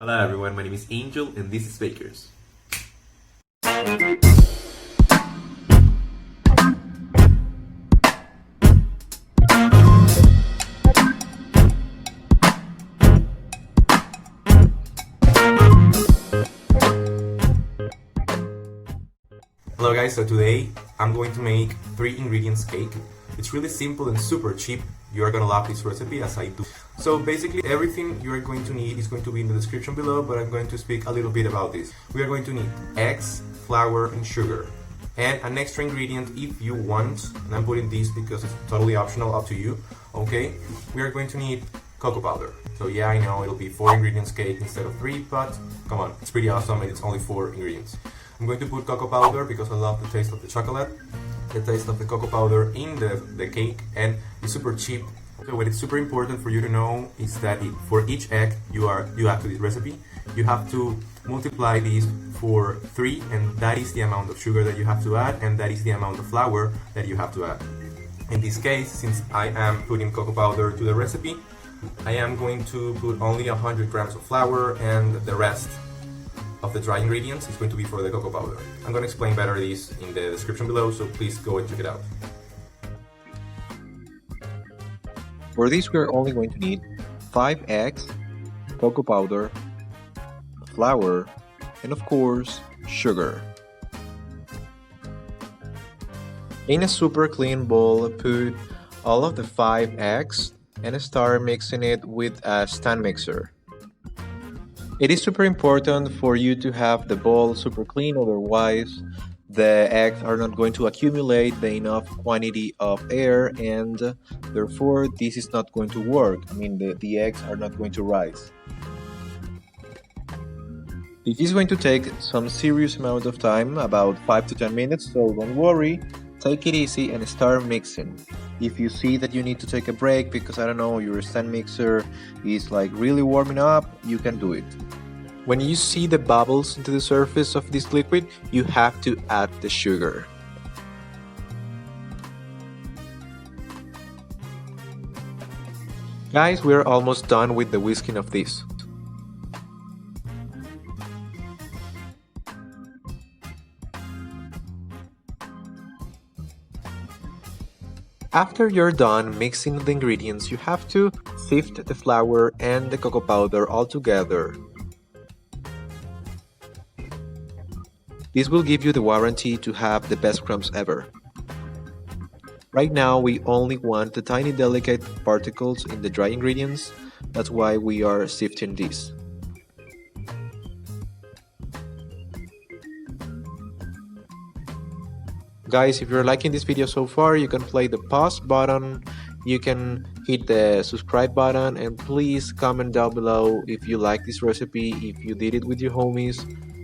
Hello everyone, my name is Angel and this is Bakers. Hello guys, so today I'm going to make 3 ingredients cake. It's really simple and super cheap. You are gonna love this recipe as I do. So basically everything you are going to need is going to be in the description below, but I'm going to speak a little bit about this. We are going to need eggs, flour and sugar. And an extra ingredient if you want, and I'm putting this because it's totally optional, up to you, okay? We are going to need cocoa powder. So yeah, I know it'll be 4 ingredients cake instead of 3, but come on, it's pretty awesome and it's only 4 ingredients. I'm going to put cocoa powder because I love the taste of the chocolate, the taste of the cocoa powder in the cake, and it's super cheap. So what is super important for you to know is that for each egg you have to this recipe, you have to multiply these for 3, and that is the amount of sugar that you have to add, and that is the amount of flour that you have to add. In this case, since I am putting cocoa powder to the recipe, I am going to put only 100 grams of flour, and the rest of the dry ingredients is going to be for the cocoa powder. I'm going to explain better this in the description below, so please go and check it out. For this, we are only going to need 5 eggs, cocoa powder, flour, and of course, sugar. In a super clean bowl, put all of the 5 eggs and start mixing it with a stand mixer. It is super important for you to have the bowl super clean, otherwise the eggs are not going to accumulate the enough quantity of air, and therefore this is not going to work. I mean, the eggs are not going to rise. This is going to take some serious amount of time, about 5 to 10 minutes, so don't worry, take it easy and start mixing. If you see that you need to take a break because, I don't know, your stand mixer is like really warming up, you can do it. When you see the bubbles into the surface of this liquid, you have to add the sugar. Guys, we're almost done with the whisking of this. After you're done mixing the ingredients, you have to sift the flour and the cocoa powder all together. This will give you the warranty to have the best crumbs ever. Right now we only want the tiny delicate particles in the dry ingredients, that's why we are sifting this. Guys, if you're liking this video so far, you can play the pause button, you can hit the subscribe button, and please comment down below if you like this recipe, if you did it with your homies,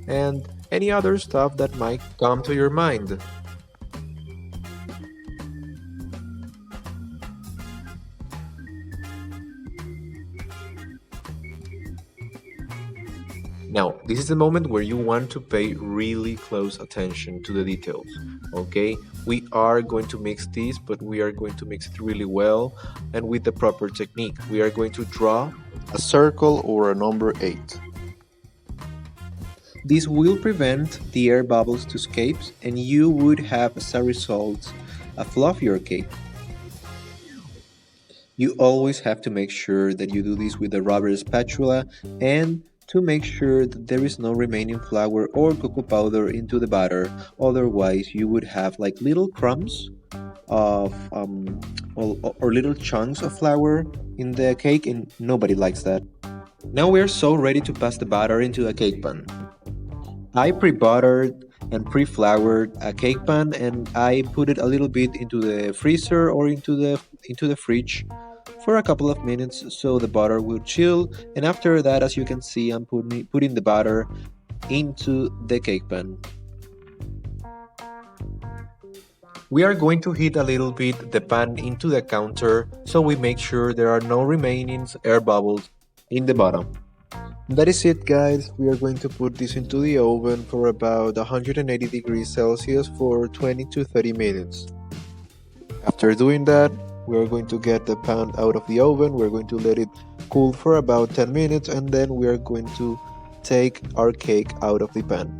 and any other stuff that might come to your mind. Now, this is the moment where you want to pay really close attention to the details, okay? We are going to mix this, but we are going to mix it really well and with the proper technique. We are going to draw a circle or a number 8. This will prevent the air bubbles to escape, and you would have as a result a fluffier cake. You always have to make sure that you do this with a rubber spatula and to make sure that there is no remaining flour or cocoa powder into the batter, otherwise you would have like little crumbs of or little chunks of flour in the cake, and nobody likes that. Now we are so ready to pass the batter into a cake pan. I pre-buttered and pre-floured a cake pan, and I put it a little bit into the freezer or into the fridge for a couple of minutes so the butter will chill, and after that, as you can see, I'm putting the butter into the cake pan. We are going to heat a little bit the pan into the counter so we make sure there are no remaining air bubbles in the bottom. That is it, guys. We are going to put this into the oven for about 180 degrees Celsius for 20 to 30 minutes. After doing that, we are going to get the pan out of the oven. We're going to let it cool for about 10 minutes, and then we are going to take our cake out of the pan.